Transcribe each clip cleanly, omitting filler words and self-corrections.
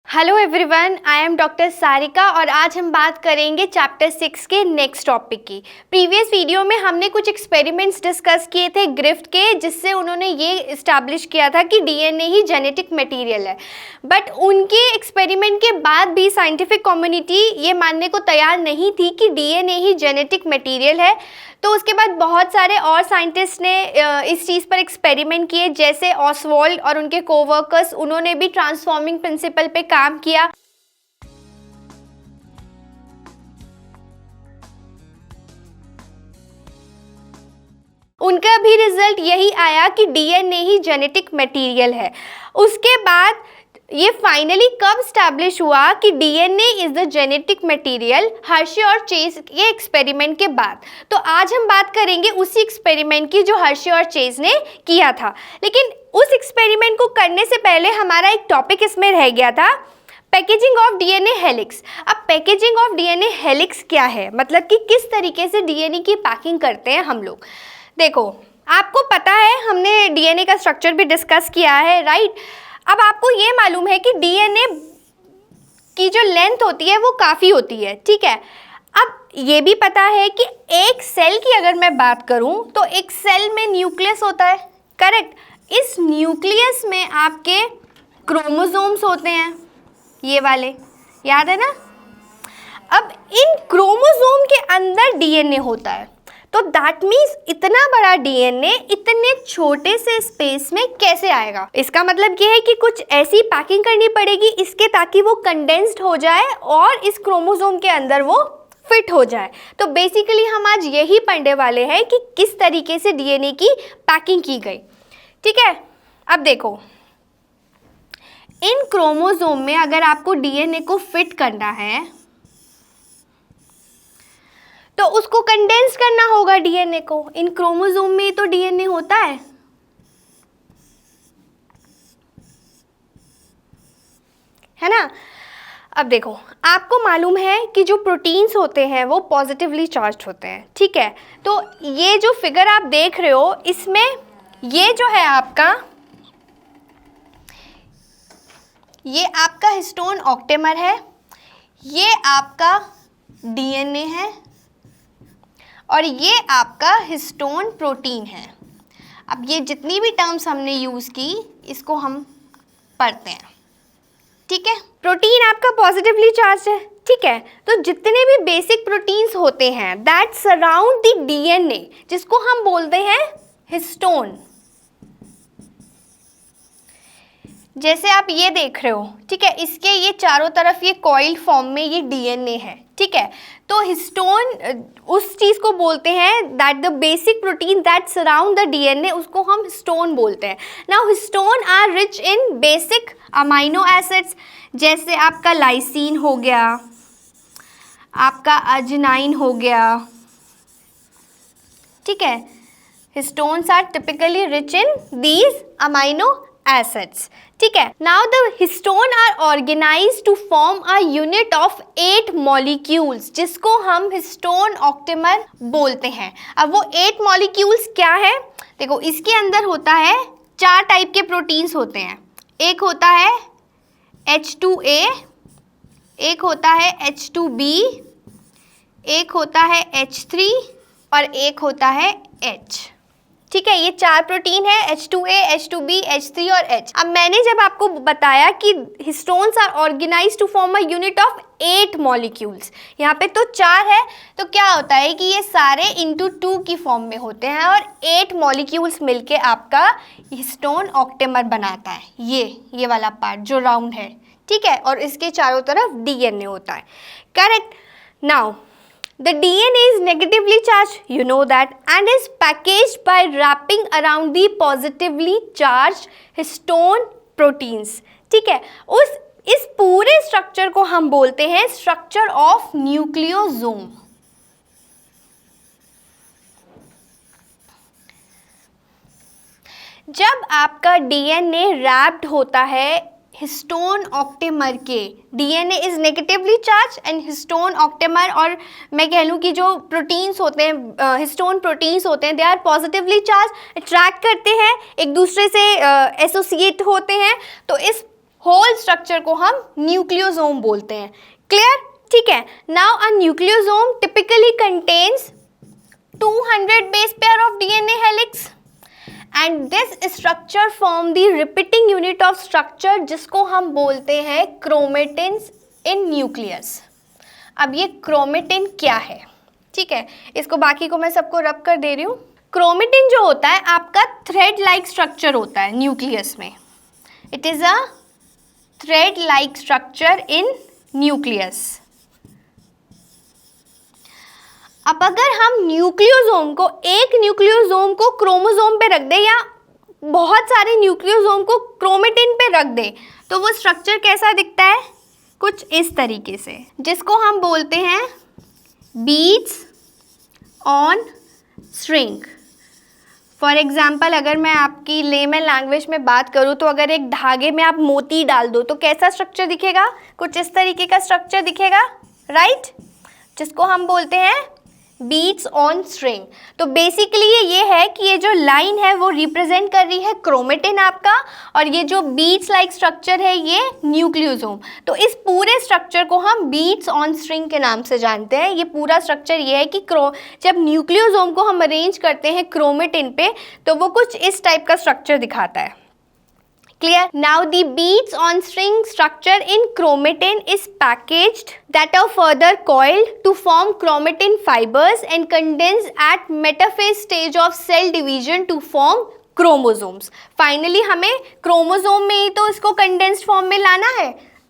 Hello everyone, I am doctor Sarika और आज हम बात करेंगे चैप्टर 6 के नेक्स्ट टॉपिक की। प्रीवियस वीडियो में हमने कुछ एक्सपेरिमेंट्स डिस्कस किए थे ग्रिफ्ट के, जिससे उन्होंने ये इस्टेब्लिश किया था कि डीएनए ही जेनेटिक मटेरियल है। बट उनके एक्सपेरिमेंट के बाद भी साइंटिफिक कम्युनिटी ये मानने को तैयार नहीं थी कि डीएनए ही जेनेटिक मटेरियल है। तो उसके बाद बहुत सारे और साइंटिस्ट ने इस चीज़ पर एक्सपेरिमेंट किए, जैसे ऑसवाल्ड और उनके कोवर्कर्स, उन्होंने भी ट्रांसफॉर्मिंग प्रिंसिपल पे काम किया। उनका भी रिजल्ट यही आया कि डीएनए ही जेनेटिक मटेरियल है। उसके बाद ये फाइनली कब स्टैब्लिश हुआ कि DNA is the genetic material? Hershey और चेज के एक्सपेरिमेंट के बाद। तो आज हम बात करेंगे उसी एक्सपेरिमेंट की जो हर्शे और चेज ने किया था। लेकिन उस एक्सपेरिमेंट को करने से पहले हमारा एक टॉपिक इसमें रह गया था, पैकेजिंग ऑफ डीएनए हेलिक्स। अब पैकेजिंग ऑफ डीएनए हेलिक्स क्या है, मतलब कि किस तरीके से डीएनए की पैकिंग करते हैं हम लोग। देखो, आपको पता है हमने डीएनए का स्ट्रक्चर भी डिस्कस किया है, राइट? अब आपको ये मालूम है कि डीएनए की जो लेंथ होती है वो काफ़ी होती है, ठीक है। अब ये भी पता है कि एक सेल की अगर मैं बात करूं तो एक सेल में न्यूक्लियस होता है, करेक्ट? इस न्यूक्लियस में आपके क्रोमोसोम्स होते हैं, ये वाले, याद है ना? अब इन क्रोमोसोम के अंदर डीएनए होता है। तो दैट मीन्स इतना बड़ा डीएनए इतने छोटे से स्पेस में कैसे आएगा? इसका मतलब ये है कि कुछ ऐसी पैकिंग करनी पड़ेगी इसके, ताकि वो कंडेंस्ड हो जाए और इस क्रोमोसोम के अंदर वो फिट हो जाए। तो बेसिकली हम आज यही पढ़ने वाले हैं कि किस तरीके से डीएनए की पैकिंग की गई, ठीक है। अब देखो, इन क्रोमोसोम में अगर आपको डीएनए को फिट करना है तो उसको कंडेंस करना होगा डीएनए को। इन क्रोमोसोम में तो डीएनए होता है ना? अब देखो, आपको मालूम है कि जो प्रोटीन्स होते हैं वो पॉजिटिवली चार्ज्ड होते हैं, ठीक है। तो ये जो फिगर आप देख रहे हो, इसमें ये जो है ये आपका हिस्टोन ऑक्टेमर है, ये आपका डीएनए है और ये आपका हिस्टोन प्रोटीन है। अब ये जितनी भी टर्म्स हमने यूज़ की, इसको हम पढ़ते हैं, ठीक है। प्रोटीन आपका पॉजिटिवली चार्ज है, ठीक है। तो जितने भी बेसिक प्रोटीन्स होते हैं दैट सराउंड द डीएनए, जिसको हम बोलते हैं हिस्टोन, जैसे आप ये देख रहे हो, ठीक है। इसके ये चारों तरफ ये कॉइल फॉर्म में ये डीएनए है, ठीक है। तो हिस्टोन उस चीज़ को बोलते हैं that the basic protein that surround the DNA, उसको हम हिस्टोन बोलते हैं। Now histone are rich in basic amino acids, जैसे आपका लाइसिन हो गया, आपका अर्जिनाइन हो गया, ठीक है। Histones are typically rich in these amino acids, ठीक है। Now the histone are organized to form a unit of 8 molecules, जिसको हम हिस्टोन ऑक्टेमर बोलते हैं। अब वो 8 मॉलिक्यूल्स क्या है? देखो, इसके अंदर होता है 4 टाइप के प्रोटीन्स होते हैं। एक होता है H2A, एक होता है H2B, एक होता है H3 और एक होता है H, ठीक है। ये 4 प्रोटीन है, H2A, H2B, H3 और H। अब मैंने जब आपको बताया कि histones are organized to form a unit of 8 molecules, यहाँ पे तो 4 है, तो क्या होता है कि ये सारे इंटू 2 की फॉर्म में होते हैं और 8 मॉलिक्यूल्स मिलके आपका हिस्टोन ऑक्टेमर बनाता है। ये वाला पार्ट जो राउंड है, ठीक है। और इसके चारों तरफ डीएनए होता है, correct. Now the DNA is negatively charged, you know that, and is packaged by wrapping around the positively charged histone proteins, ठीक है। इस पूरे स्ट्रक्चर को हम बोलते हैं स्ट्रक्चर ऑफ न्यूक्लियोसोम। जब आपका डीएनए रैप्ड होता है हिस्टोन ऑक्टेमर के, DNA is negatively charge and histone octamer, और मैं कह लूँ कि जो प्रोटीन्स होते हैं, हिस्टोन प्रोटीन्स होते हैं, they are positively charge, attract करते हैं, एक दूसरे से एसोसिएट होते हैं। तो इस होल स्ट्रक्चर को हम न्यूक्लियोसोम बोलते हैं। क्लियर? ठीक है। Now a nucleosome typically contains 200 base pair of DNA helix and this structure form the repeating unit of structure जिसको हम बोलते हैं क्रोमेटिन्स इन न्यूक्लियस। अब ये क्रोमेटिन क्या है? ठीक है, इसको बाकी को मैं सबको रब कर दे रही हूँ। क्रोमेटिन जो होता है आपका थ्रेड लाइक स्ट्रक्चर होता है न्यूक्लियस में। It is a thread like structure in nucleus. अब अगर हम न्यूक्लियोसोम को, एक न्यूक्लियोसोम को क्रोमोसोम पे रख दे या बहुत सारे न्यूक्लियोसोम को क्रोमेटिन पे रख दे तो वो स्ट्रक्चर कैसा दिखता है? कुछ इस तरीके से, जिसको हम बोलते हैं beads on string. For example अगर मैं आपकी लेमन लैंग्वेज में बात करूँ तो अगर एक धागे में आप मोती डाल दो तो कैसा स्ट्रक्चर दिखेगा? कुछ इस तरीके का स्ट्रक्चर दिखेगा, राइट? जिसको हम बोलते हैं बीड्स ऑन स्ट्रिंग। तो बेसिकली ये है कि ये जो लाइन है वो रिप्रेजेंट कर रही है क्रोमेटिन आपका, और ये जो बीड्स लाइक स्ट्रक्चर है ये न्यूक्लियोसोम। तो इस पूरे स्ट्रक्चर को हम बीड्स ऑन स्ट्रिंग के नाम से जानते हैं। ये पूरा स्ट्रक्चर ये है कि जब न्यूक्लियोसोम को हम अरेंज करते हैं क्रोमेटिन पे तो वो कुछ इस टाइप का स्ट्रक्चर दिखाता है। Clear? Now the beads on string structure in chromatin is packaged that are further coiled to form chromatin fibers and condensed at metaphase stage of cell division to form chromosomes. Finally हमें chromosome में ही तो इसको condensed form में लाना है।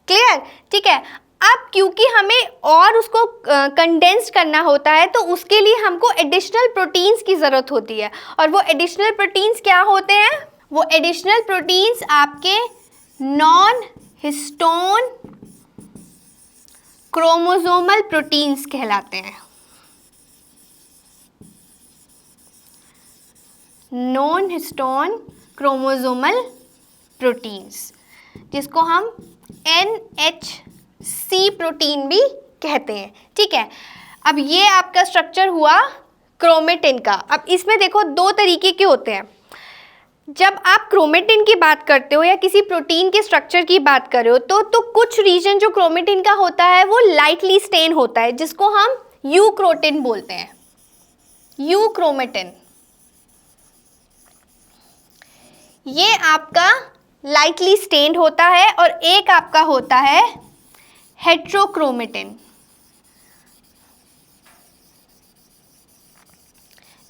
Clear? ठीक है। अब क्योंकि हमें और उसको कंडेंस करना होता है तो उसके लिए हमको एडिशनल प्रोटीन्स की ज़रूरत होती है। और वो एडिशनल प्रोटीन्स क्या होते हैं? वो एडिशनल प्रोटीन्स आपके नॉन हिस्टोन क्रोमोसोमल प्रोटीन्स कहलाते हैं। नॉन हिस्टोन क्रोमोसोमल प्रोटीन्स, जिसको हम NHC प्रोटीन भी कहते हैं। ठीक है, अब ये आपका स्ट्रक्चर हुआ क्रोमेटिन का। अब इसमें देखो दो तरीके के होते हैं। जब आप क्रोमेटिन की बात करते हो या किसी प्रोटीन के स्ट्रक्चर की बात कर रहे हो तो कुछ रीजन जो क्रोमेटिन का होता है वो लाइटली स्टेन होता है, जिसको हम यूक्रोटिन बोलते हैं। यूक्रोमेटिन ये आपका लाइटली स्टेन्ड होता है, और एक आपका होता है हेट्रोक्रोमेटिन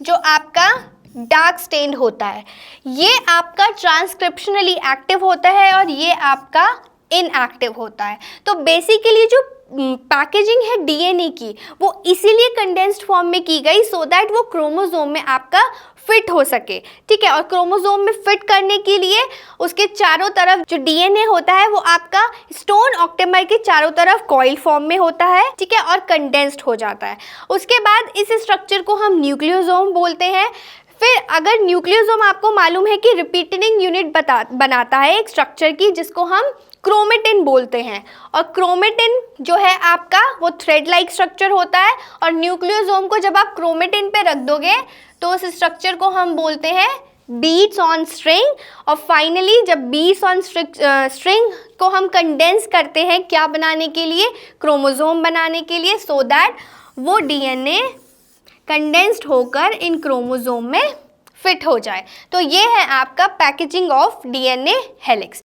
जो आपका डार्क स्टेन्ड होता है। ये आपका ट्रांसक्रिप्शनली एक्टिव होता है और ये आपका इनएक्टिव होता है। तो बेसिकली जो पैकेजिंग है डीएनए की वो इसीलिए कंडेंस्ड फॉर्म में की गई सो दैट वो क्रोमोसोम में आपका फिट हो सके। ठीक है, और क्रोमोसोम में फिट करने के लिए उसके चारों तरफ जो डीएनए होता है वो आपका स्टोन ऑक्टेमर के चारों तरफ कॉइल फॉर्म में होता है। ठीक है, और कंडेंस्ड हो जाता है। उसके बाद इस स्ट्रक्चर को हम न्यूक्लियोसोम बोलते हैं। फिर अगर न्यूक्लियोसोम आपको मालूम है कि रिपीटिंग यूनिट बनाता है एक स्ट्रक्चर की, जिसको हम क्रोमेटिन बोलते हैं। और क्रोमेटिन जो है आपका वो थ्रेड लाइक स्ट्रक्चर होता है, और न्यूक्लियोसोम को जब आप क्रोमेटिन पे रख दोगे तो उस स्ट्रक्चर को हम बोलते हैं बीड्स ऑन स्ट्रिंग। और फाइनली जब बीड्स ऑन स्ट्रिंग को हम कंडेंस करते हैं क्या बनाने के लिए? क्रोमोसोम बनाने के लिए, सो दैट वो डीएनए कंडेंस्ड होकर इन क्रोमोसोम में फिट हो जाए। तो ये है आपका पैकेजिंग ऑफ डीएनए हेलिक्स।